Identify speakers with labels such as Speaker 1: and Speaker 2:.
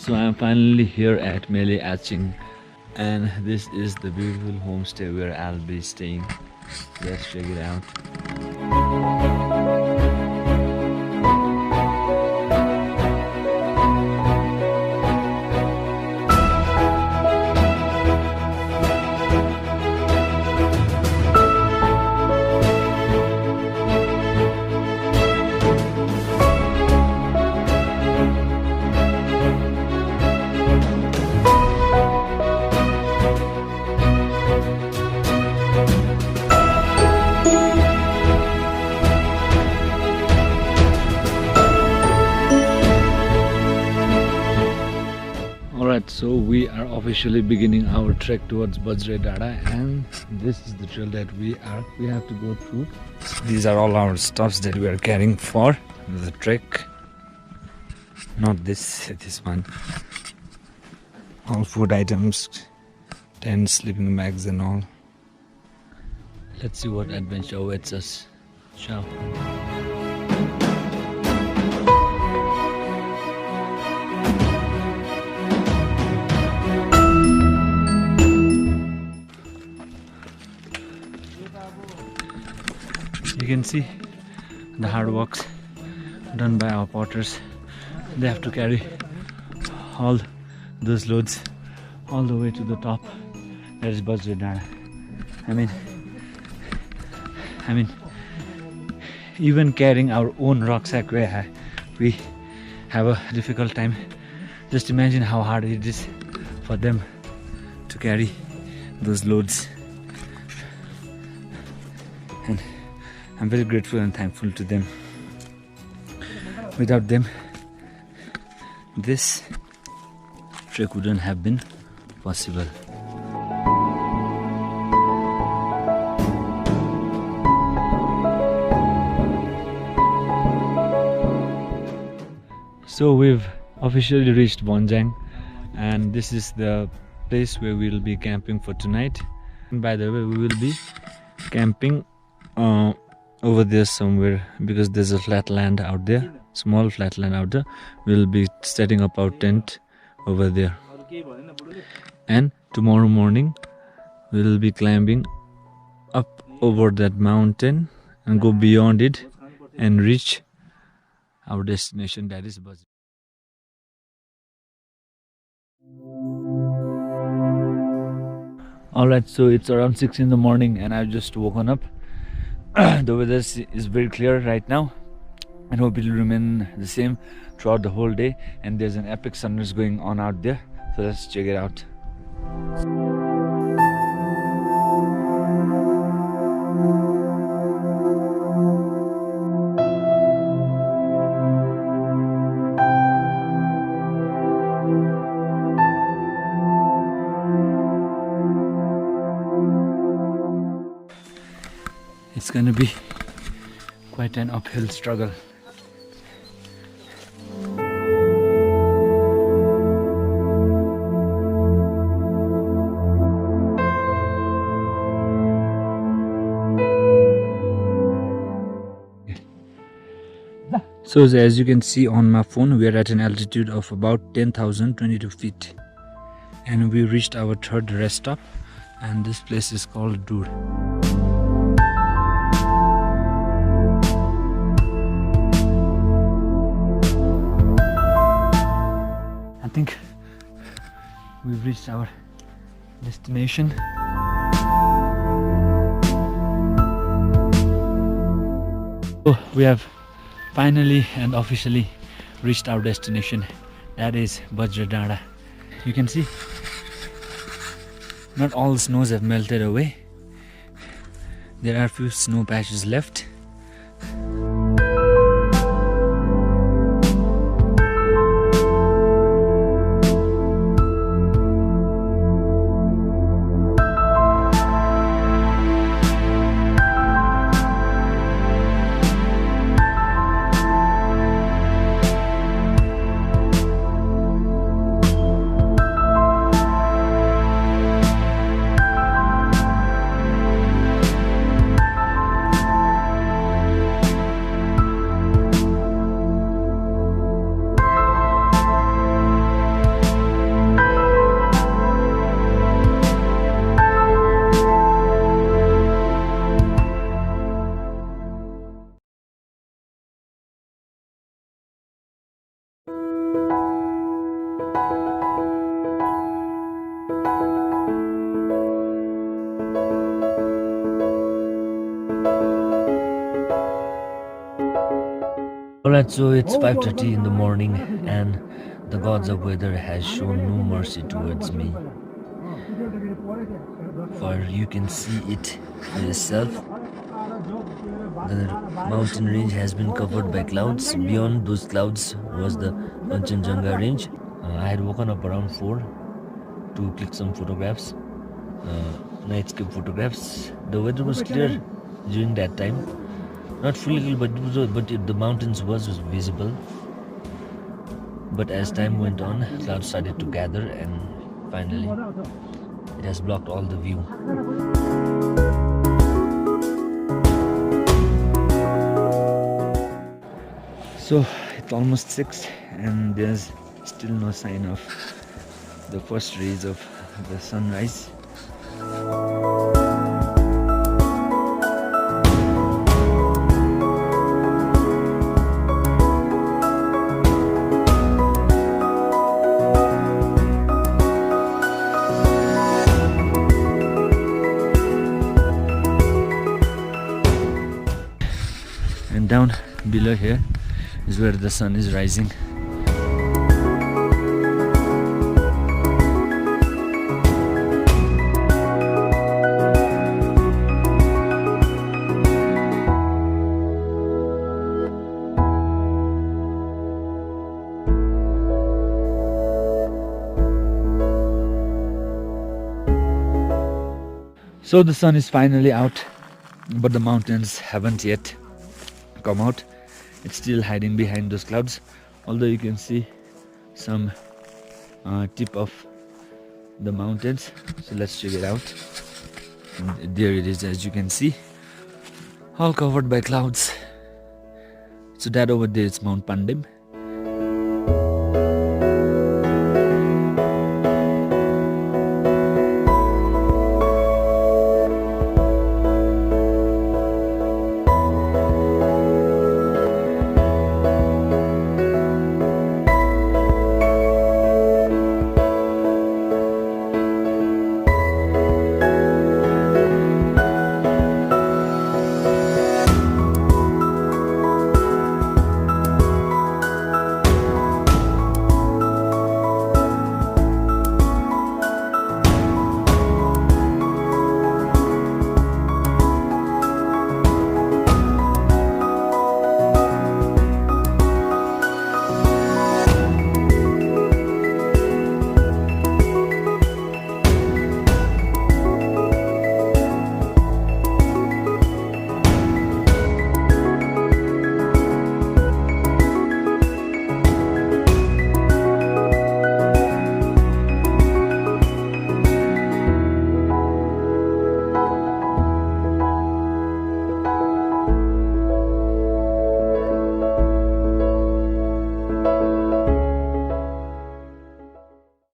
Speaker 1: So I'm finally here at Melli Aching, and this is the beautiful homestay where I'll be staying. Let's check it out. So we are officially beginning our trek towards Bajre Trek An, and this is the trail that we have to go through. These are all our stuffs that we are carrying for the trek. Not this one. All food items, tents, sleeping bags and all. Let's see what adventure awaits us. Ciao. You can see the hard works done by our porters. They have to carry all those loads all the way to the top. That is Bajre Trek An. I mean, even carrying our own rucksack, we have a difficult time. Just imagine how hard it is for them to carry those loads. And I'm very grateful and thankful to them. Without them, this trek wouldn't have been possible. So we've officially reached Vanjyang, and this is the place where we'll be camping for tonight. And by the way, we will be camping over there somewhere, because there's a flat land out there, small flat land out there. We'll be setting up our tent over there, and tomorrow morning we'll be climbing up over that mountain and go beyond it and reach our destination, that is Bajre. Alright, so it's around 6 in the morning and I've just woken up. The weather is very clear right now, and hope it will remain the same throughout the whole day. And there's an epic sunrise going on out there, so let's check it out. It's gonna be quite an uphill struggle. So as you can see on my phone, we are at an altitude of about 10,022 feet, and we reached our third rest stop, and this place is called Dur. I think we've reached our destination. So we have finally and officially reached our destination, that is Bajre Trek An. You can see not all the snows have melted away. There are a few snow patches left.
Speaker 2: Alright, so it's 5:30 in the morning and the gods of weather has shown no mercy towards me. For you can see it yourself. The mountain range has been covered by clouds. Beyond those clouds was the Kangchenjunga range. I had woken up around 4 to click some photographs, nightscape photographs. The weather was clear during that time. Not fully, but the mountains was visible. But as time went on, clouds started to gather, and finally, it has blocked all the view.
Speaker 1: So it's almost 6 and there's still no sign of the first rays of the sunrise. And down below here is where the sun is rising. So the sun is finally out, but the mountains haven't yet come out. It's still hiding behind those clouds, although you can see some tip of the mountains. So let's check it out. And there it is, as you can see, all covered by clouds. So that over there is Mount Pandim.